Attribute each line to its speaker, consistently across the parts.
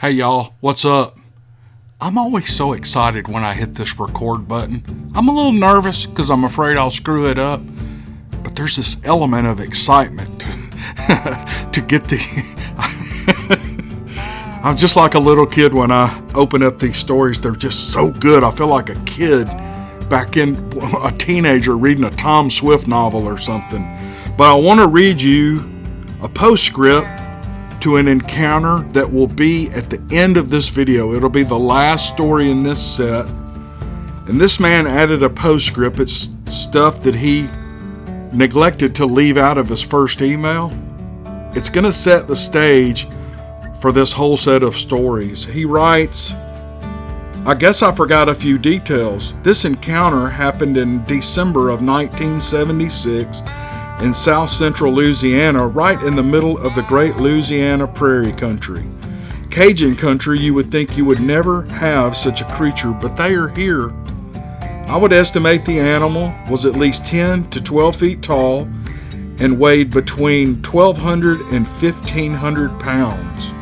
Speaker 1: Hey y'all, what's up? I'm always so excited when I hit this record button. I'm a little nervous because I'm afraid I'll screw it up, but there's this element of excitement to get the... I'm just like a little kid when I open up these stories. They're just so good. I feel like a kid back in a teenager reading a Tom Swift novel or something. But I want to read you a postscript to an encounter that will be at the end of this video. It'll be the last story in this set. And this man added a postscript. It's stuff that he neglected to leave out of his first email. It's going to set the stage for this whole set of stories. He writes, I guess I forgot a few details. This encounter happened in December of 1976 in south central Louisiana, right in the middle of the great Louisiana prairie country. Cajun country, you would think you would never have such a creature, but they are here. I would estimate the animal was at least 10 to 12 feet tall and weighed between 1,200 and 1,500 pounds.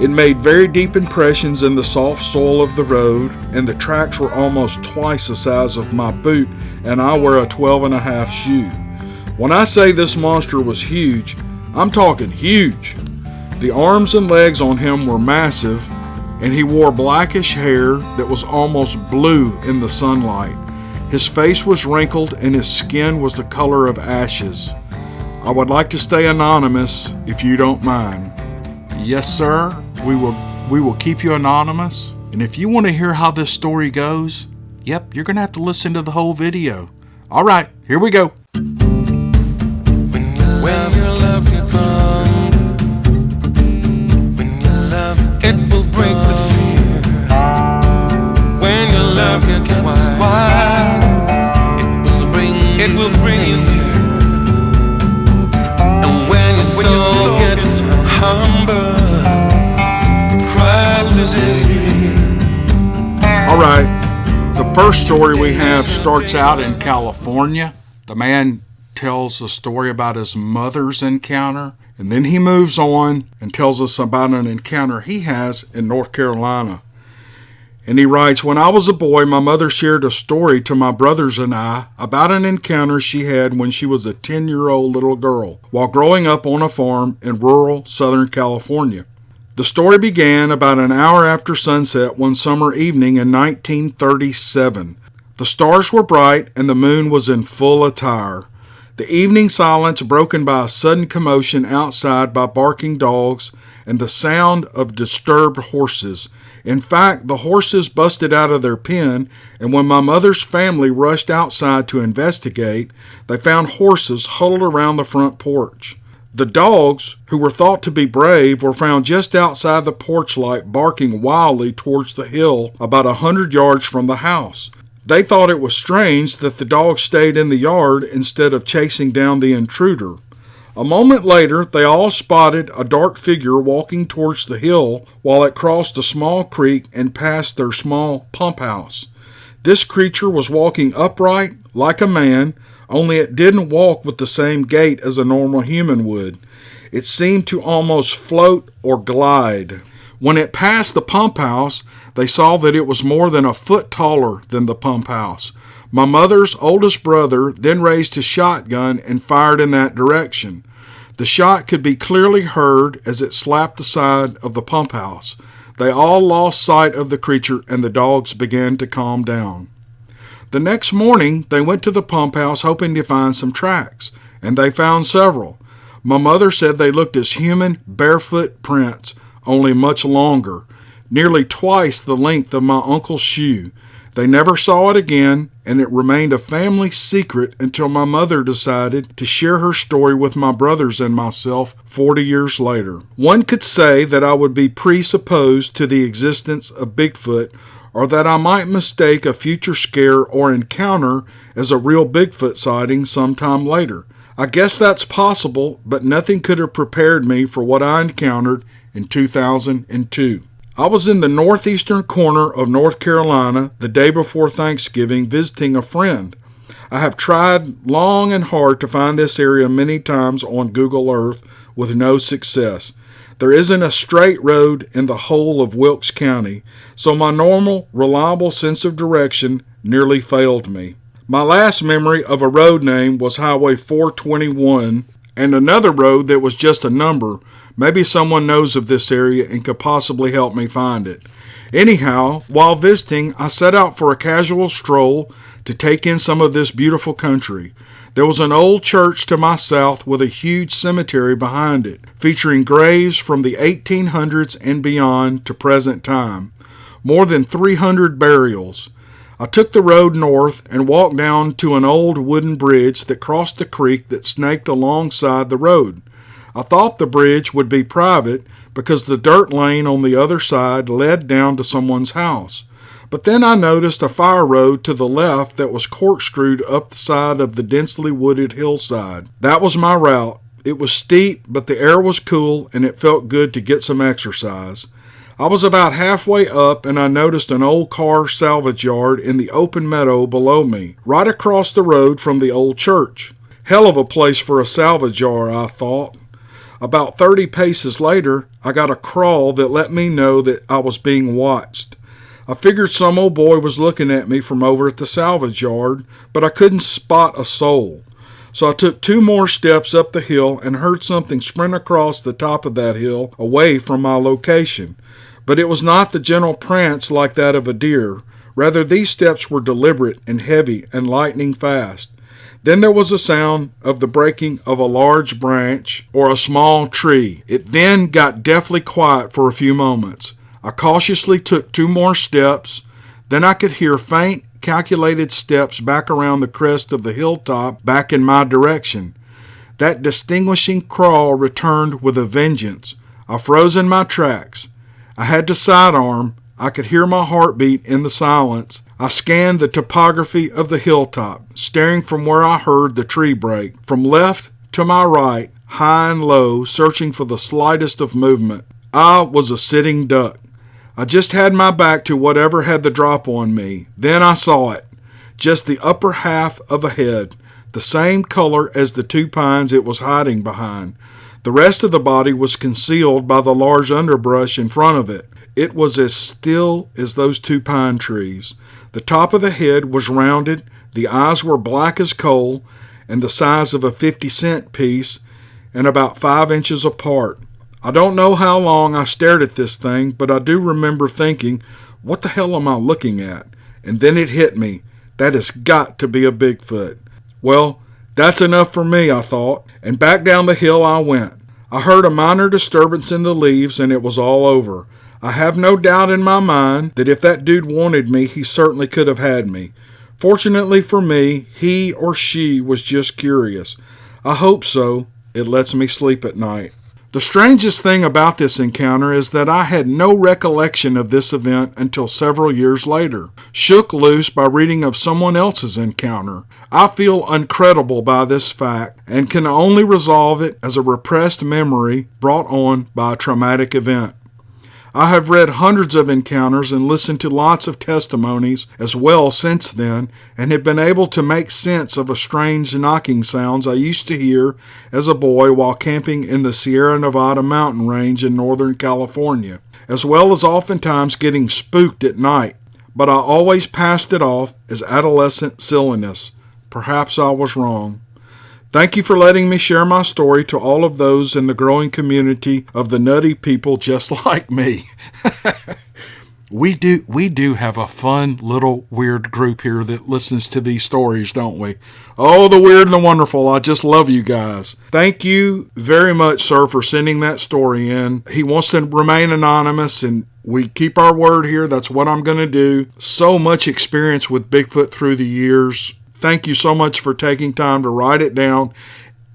Speaker 1: It made very deep impressions in the soft soil of the road, and the tracks were almost twice the size of my boot, and I wear a 12.5 shoe. When I say this monster was huge, I'm talking huge. The arms and legs on him were massive, and he wore blackish hair that was almost blue in the sunlight. His face was wrinkled and his skin was the color of ashes. I would like to stay anonymous if you don't mind. Yes, sir. We will keep you anonymous. And if you want to hear how this story goes, yep, you're going to have to listen to the whole video. All right, here we go.
Speaker 2: When your love gets strong, when your love it will break the fear. When your love gets wide, it will bring you near. And when your soul gets humble, pride loses me.
Speaker 1: All right, the first story we have starts out in California. The man tells a story about his mother's encounter, and then he moves on and tells us about an encounter he has in North Carolina. And he writes, when I was a boy, my mother shared a story to my brothers and I about an encounter she had when she was a 10-year-old little girl while growing up on a farm in rural Southern California. The story began about an hour after sunset one summer evening in 1937. The stars were bright and the moon was in full attire. The evening silence broken by a sudden commotion outside by barking dogs and the sound of disturbed horses. In fact, the horses busted out of their pen, and when my mother's family rushed outside to investigate, they found horses huddled around the front porch. The dogs, who were thought to be brave, were found just outside the porch light barking wildly towards the hill about 100 yards from the house. They thought it was strange that the dog stayed in the yard instead of chasing down the intruder. A moment later, they all spotted a dark figure walking towards the hill while it crossed a small creek and passed their small pump house. This creature was walking upright like a man, only it didn't walk with the same gait as a normal human would. It seemed to almost float or glide. When it passed the pump house, they saw that it was more than a foot taller than the pump house. My mother's oldest brother then raised his shotgun and fired in that direction. The shot could be clearly heard as it slapped the side of the pump house. They all lost sight of the creature and the dogs began to calm down. The next morning, they went to the pump house hoping to find some tracks, and they found several. My mother said they looked as human barefoot prints, only much longer, nearly twice the length of my uncle's shoe. They never saw it again, and it remained a family secret until my mother decided to share her story with my brothers and myself 40 years later. One could say that I would be presupposed to the existence of Bigfoot, or that I might mistake a future scare or encounter as a real Bigfoot sighting sometime later. I guess that's possible, but nothing could have prepared me for what I encountered in 2002. I was in the northeastern corner of North Carolina the day before Thanksgiving visiting a friend. I have tried long and hard to find this area many times on Google Earth with no success. There isn't a straight road in the whole of Wilkes County, so my normal, reliable sense of direction nearly failed me. My last memory of a road name was Highway 421, and another road that was just a number. Maybe someone knows of this area and could possibly help me find it. Anyhow, while visiting, I set out for a casual stroll to take in some of this beautiful country. There was an old church to my south with a huge cemetery behind it, featuring graves from the 1800s and beyond to present time. More than 300 burials. I took the road north and walked down to an old wooden bridge that crossed the creek that snaked alongside the road. I thought the bridge would be private because the dirt lane on the other side led down to someone's house. But then I noticed a fire road to the left that was corkscrewed up the side of the densely wooded hillside. That was my route. It was steep, but the air was cool and it felt good to get some exercise. I was about halfway up and I noticed an old car salvage yard in the open meadow below me, right across the road from the old church. Hell of a place for a salvage yard, I thought. About 30 paces later, I got a crawl that let me know that I was being watched. I figured some old boy was looking at me from over at the salvage yard, but I couldn't spot a soul. So I took 2 more steps up the hill and heard something sprint across the top of that hill away from my location. But it was not the gentle prance like that of a deer. Rather, these steps were deliberate and heavy and lightning fast. Then there was a sound of the breaking of a large branch or a small tree. It then got deathly quiet for a few moments. I cautiously took 2 more steps. Then I could hear faint, calculated steps back around the crest of the hilltop back in my direction. That distinguishing crawl returned with a vengeance. I froze in my tracks. I had to sidearm. I could hear my heartbeat in the silence. I scanned the topography of the hilltop, staring from where I heard the tree break, from left to my right, high and low, searching for the slightest of movement. I was a sitting duck. I just had my back to whatever had the drop on me. Then I saw it. Just the upper half of a head, the same color as the 2 pines it was hiding behind. The rest of the body was concealed by the large underbrush in front of it. It was as still as those 2 pine trees. The top of the head was rounded, the eyes were black as coal, and the size of a 50-cent piece, and about 5 inches apart. I don't know how long I stared at this thing, but I do remember thinking, what the hell am I looking at? And then it hit me. That has got to be a Bigfoot. Well, that's enough for me, I thought, and back down the hill I went. I heard a minor disturbance in the leaves, and it was all over. I have no doubt in my mind that if that dude wanted me, he certainly could have had me. Fortunately for me, he or she was just curious. I hope so. It lets me sleep at night. The strangest thing about this encounter is that I had no recollection of this event until several years later, shook loose by reading of someone else's encounter. I feel incredible by this fact and can only resolve it as a repressed memory brought on by a traumatic event. I have read hundreds of encounters and listened to lots of testimonies as well since then, and have been able to make sense of a strange knocking sounds I used to hear as a boy while camping in the Sierra Nevada mountain range in Northern California, as well as oftentimes getting spooked at night. But I always passed it off as adolescent silliness. Perhaps I was wrong. Thank you for letting me share my story to all of those in the growing community of the nutty people just like me. We do have a fun little weird group here that listens to these stories, don't we? Oh, the weird and the wonderful. I just love you guys. Thank you very much, sir, for sending that story in. He wants to remain anonymous, and we keep our word here. That's what I'm going to do. So much experience with Bigfoot through the years. Thank you so much for taking time to write it down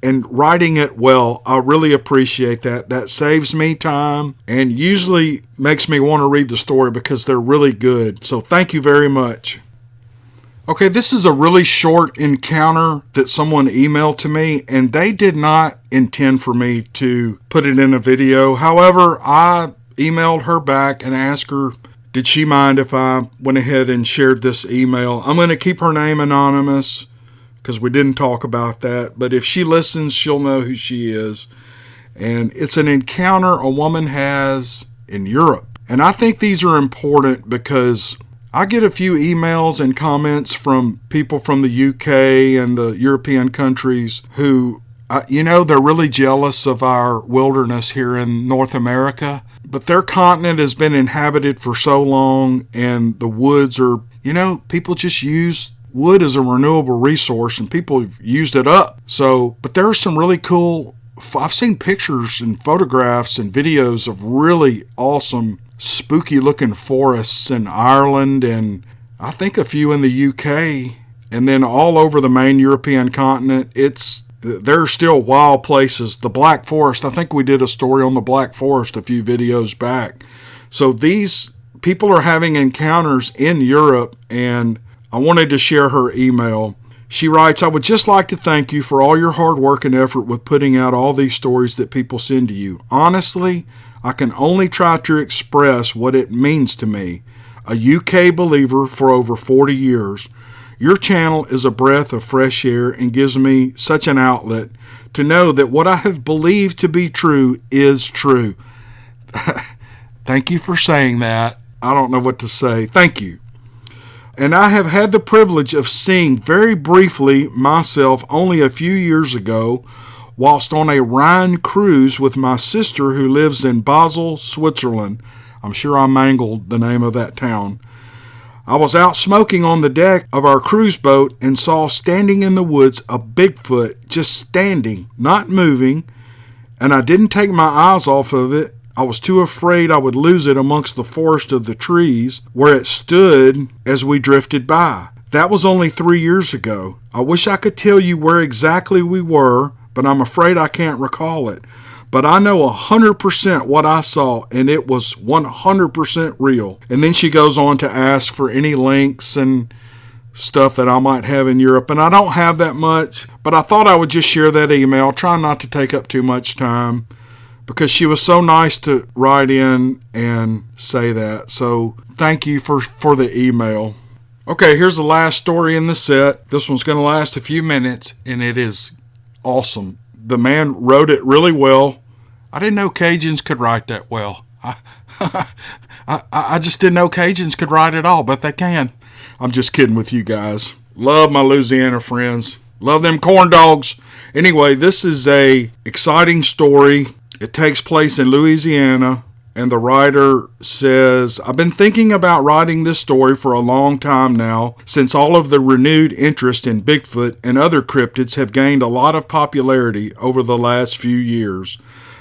Speaker 1: and writing it well. I really appreciate that. That saves me time and usually makes me want to read the story because they're really good. So thank you very much. Okay, this is a really short encounter that someone emailed to me, and they did not intend for me to put it in a video. However, I emailed her back and asked her, did she mind if I went ahead and shared this email? I'm going to keep her name anonymous because we didn't talk about that. But if she listens, she'll know who she is. And it's an encounter a woman has in Europe. And I think these are important because I get a few emails and comments from people from the UK and the European countries who, they're really jealous of our wilderness here in North America. But their continent has been inhabited for so long, and the woods are, people just use wood as a renewable resource, and people have used it up. But there are some really cool, I've seen pictures and photographs and videos of really awesome, spooky looking forests in Ireland, and I think a few in the UK, and then all over the main European continent. There are still wild places. The Black Forest, I think we did a story on the Black Forest a few videos back. So these people are having encounters in Europe, and I wanted to share her email. She writes, I would just like to thank you for all your hard work and effort with putting out all these stories that people send to you. Honestly, I can only try to express what it means to me. A UK believer for over 40 years. Your channel is a breath of fresh air and gives me such an outlet to know that what I have believed to be true is true. Thank you for saying that. I don't know what to say. Thank you. And I have had the privilege of seeing very briefly myself only a few years ago whilst on a Rhine cruise with my sister who lives in Basel, Switzerland. I'm sure I mangled the name of that town. I was out smoking on the deck of our cruise boat and saw standing in the woods a Bigfoot, just standing, not moving, and I didn't take my eyes off of it. I was too afraid I would lose it amongst the forest of the trees where it stood as we drifted by. That was only 3 years ago. I wish I could tell you where exactly we were, but I'm afraid I can't recall it. But I know 100% what I saw, and it was 100% real. And then she goes on to ask for any links and stuff that I might have in Europe. And I don't have that much, but I thought I would just share that email. Try not to take up too much time because she was so nice to write in and say that. So thank you for the email. Okay, here's the last story in the set. This one's going to last a few minutes, and it is awesome. The man wrote it really well. I didn't know Cajuns could write that well. I just didn't know Cajuns could write at all, but they can. I'm just kidding with you guys. Love my Louisiana friends. Love them corn dogs. Anyway, this is a exciting story. It takes place in Louisiana, and the writer says, I've been thinking about writing this story for a long time now, since all of the renewed interest in Bigfoot and other cryptids have gained a lot of popularity over the last few years.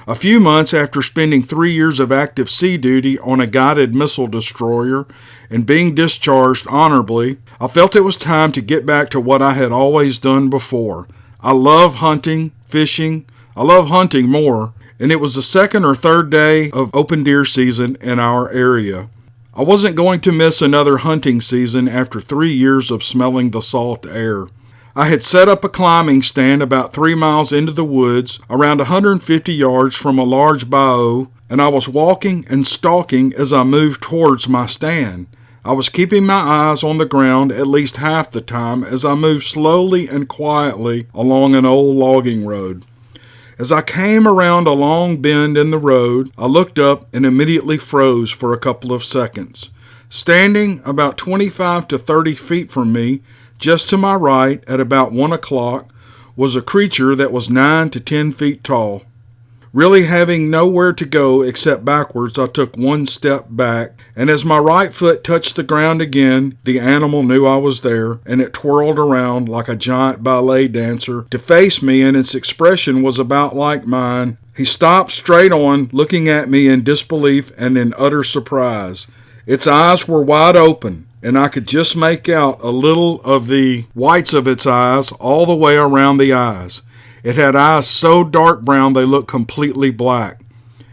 Speaker 1: A few months after spending 3 years of active sea duty on a guided missile destroyer and being discharged honorably, I felt it was time to get back to what I had always done before. I love hunting, fishing. I love hunting more. And it was the second or third day of open deer season in our area. I wasn't going to miss another hunting season after 3 years of smelling the salt air. I had set up a climbing stand about 3 miles into the woods, around 150 yards from a large bayou, and I was walking and stalking as I moved towards my stand. I was keeping my eyes on the ground at least half the time as I moved slowly and quietly along an old logging road. As I came around a long bend in the road, I looked up and immediately froze for a couple of seconds. Standing about 25 to 30 feet from me, just to my right at about 1 o'clock, was a creature that was 9 to 10 feet tall. Really having nowhere to go except backwards, I took one step back, and as my right foot touched the ground again, the animal knew I was there, and it twirled around like a giant ballet dancer to face me, and its expression was about like mine. He stopped straight on, looking at me in disbelief and in utter surprise. Its eyes were wide open, and I could just make out a little of the whites of its eyes all the way around the eyes. It had eyes so dark brown they looked completely black.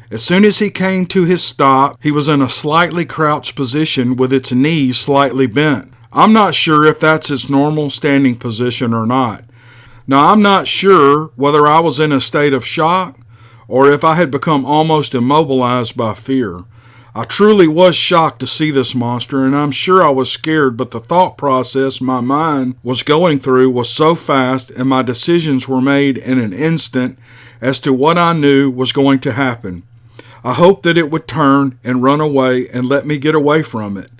Speaker 1: As soon as he came to his stop, he was in a slightly crouched position with its knees slightly bent. I'm not sure if that's its normal standing position or not. Now, I'm not sure whether I was in a state of shock or if I had become almost immobilized by fear. I truly was shocked to see this monster, and I'm sure I was scared, but the thought process my mind was going through was so fast, and my decisions were made in an instant, as to what I knew was going to happen. I hoped that it would turn and run away and let me get away from it.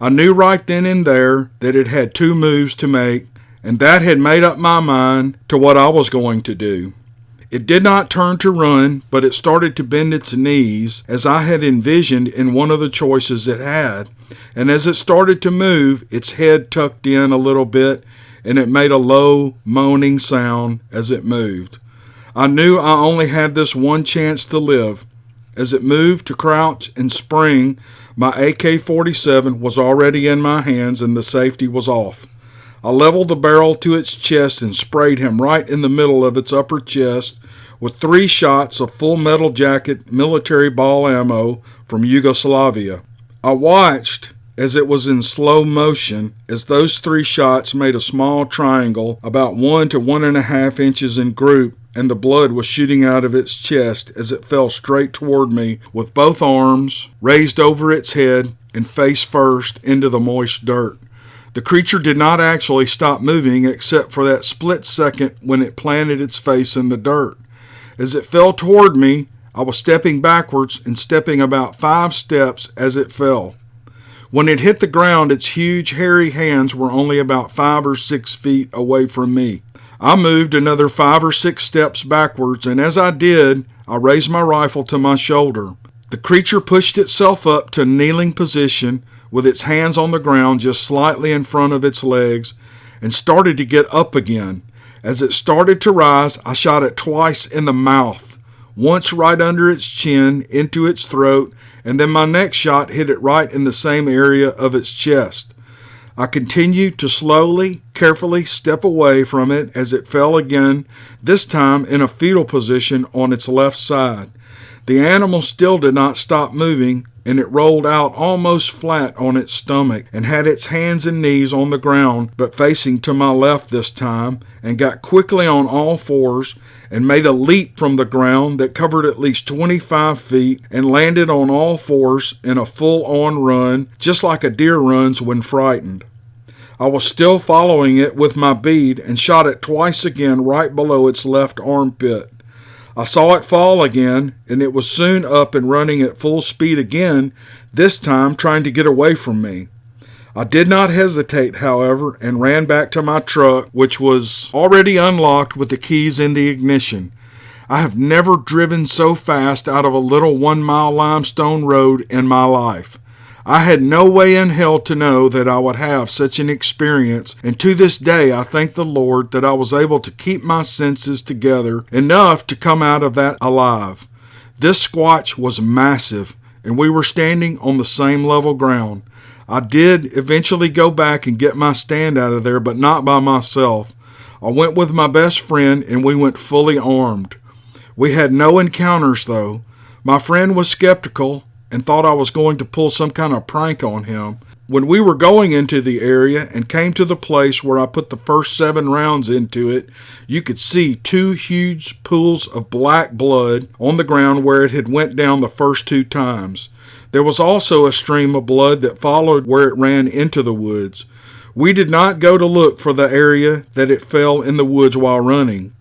Speaker 1: I knew right then and there that it had 2 moves to make, and that had made up my mind to what I was going to do. It did not turn to run, but it started to bend its knees as I had envisioned in one of the choices it had, and as it started to move, its head tucked in a little bit, and it made a low, moaning sound as it moved. I knew I only had this one chance to live. As it moved to crouch and spring, my AK-47 was already in my hands and the safety was off. I leveled the barrel to its chest and sprayed him right in the middle of its upper chest with 3 shots of full metal jacket military ball ammo from Yugoslavia. I watched as it was in slow motion as those 3 shots made a small triangle about 1 to 1.5 inches in group, and the blood was shooting out of its chest as it fell straight toward me with both arms raised over its head and face first into the moist dirt. The creature did not actually stop moving except for that split second when it planted its face in the dirt. As it fell toward me, I was stepping backwards and stepping about 5 steps as it fell. When it hit the ground, its huge, hairy hands were only about 5 or 6 feet away from me. I moved another 5 or 6 steps backwards, and as I did, I raised my rifle to my shoulder. The creature pushed itself up to a kneeling position with its hands on the ground just slightly in front of its legs and started to get up again. As it started to rise, I shot it twice in the mouth, once right under its chin, into its throat, and then my next shot hit it right in the same area of its chest. I continued to slowly, carefully step away from it as it fell again, this time in a fetal position on its left side. The animal still did not stop moving, and it rolled out almost flat on its stomach and had its hands and knees on the ground, but facing to my left this time, and got quickly on all 4s and made a leap from the ground that covered at least 25 feet and landed on all 4s in a full-on run, just like a deer runs when frightened. I was still following it with my bead and shot it twice again right below its left armpit. I saw it fall again, and it was soon up and running at full speed again, this time trying to get away from me. I did not hesitate, however, and ran back to my truck, which was already unlocked with the keys in the ignition. I have never driven so fast out of a little 1-mile limestone road in my life. I had no way in hell to know that I would have such an experience, and to this day I thank the Lord that I was able to keep my senses together enough to come out of that alive. This squatch was massive, and we were standing on the same level ground. I did eventually go back and get my stand out of there, but not by myself. I went with my best friend, and we went fully armed. We had no encounters, though. My friend was skeptical and thought I was going to pull some kind of prank on him. When we were going into the area and came to the place where I put the first 7 rounds into it, you could see 2 huge pools of black blood on the ground where it had went down the first 2 times. There was also a stream of blood that followed where it ran into the woods. We did not go to look for the area that it fell in the woods while running.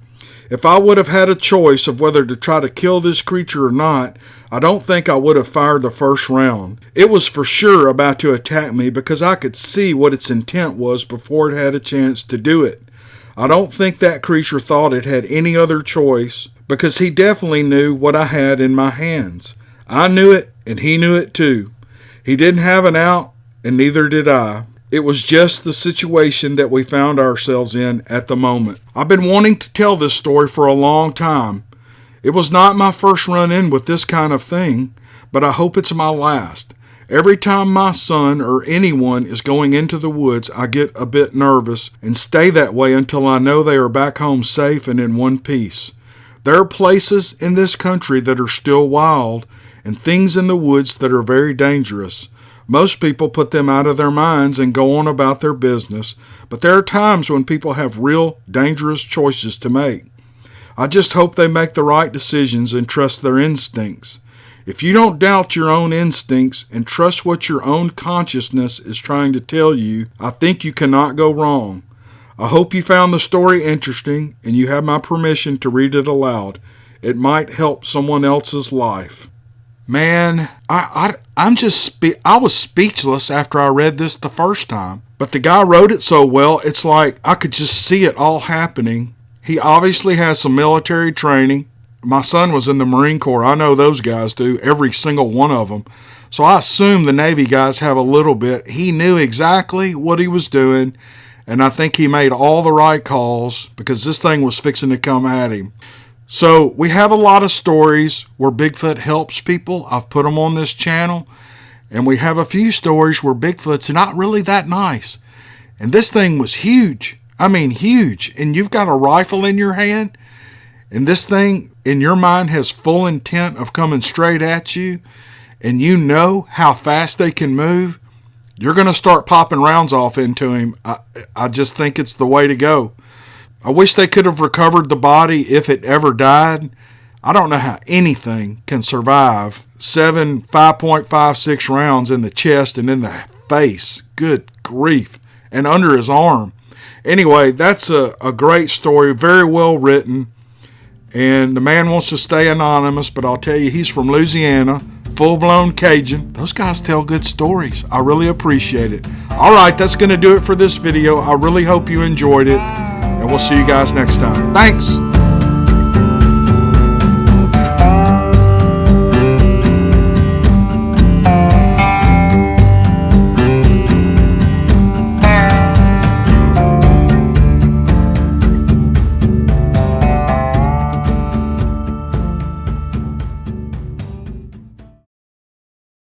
Speaker 1: If I would have had a choice of whether to try to kill this creature or not, I don't think I would have fired the first round. It was for sure about to attack me because I could see what its intent was before it had a chance to do it. I don't think that creature thought it had any other choice because he definitely knew what I had in my hands. I knew it, and he knew it too. He didn't have an out, and neither did I. It was just the situation that we found ourselves in at the moment. I've been wanting to tell this story for a long time. It was not my first run-in with this kind of thing, but I hope it's my last. Every time my son or anyone is going into the woods, I get a bit nervous and stay that way until I know they are back home safe and in one piece. There are places in this country that are still wild and things in the woods that are very dangerous. Most people put them out of their minds and go on about their business, but there are times when people have real dangerous choices to make. I just hope they make the right decisions and trust their instincts. If you don't doubt your own instincts and trust what your own consciousness is trying to tell you, I think you cannot go wrong. I hope you found the story interesting and you have my permission to read it aloud. it might help someone else's life. Man, I was speechless after I read this the first time. But the guy wrote it so well, it's like I could just see it all happening. He obviously has some military training. My son was in the Marine Corps. I know those guys do, every single one of them. So I assume the Navy guys have a little bit. He knew exactly what he was doing, and I think he made all the right calls because this thing was fixing to come at him. So we have a lot of stories where Bigfoot helps people. I've put them on this channel. And we have a few stories where Bigfoot's not really that nice. And this thing was huge. I mean, huge. And you've got a rifle in your hand, and this thing, in your mind, has full intent of coming straight at you, and you know how fast they can move. You're going to start popping rounds off into him. I just think it's the way to go. I wish they could have recovered the body if it ever died. I don't know how anything can survive 7 5.56 rounds in the chest and in the face. Good grief. And under his arm. Anyway, that's a great story. Very well written. And the man wants to stay anonymous, but I'll tell you, he's from Louisiana. Full-blown Cajun. Those guys tell good stories. I really appreciate it. All right, that's going to do it for this video. I really hope you enjoyed it. And we'll see you guys next time. Thanks.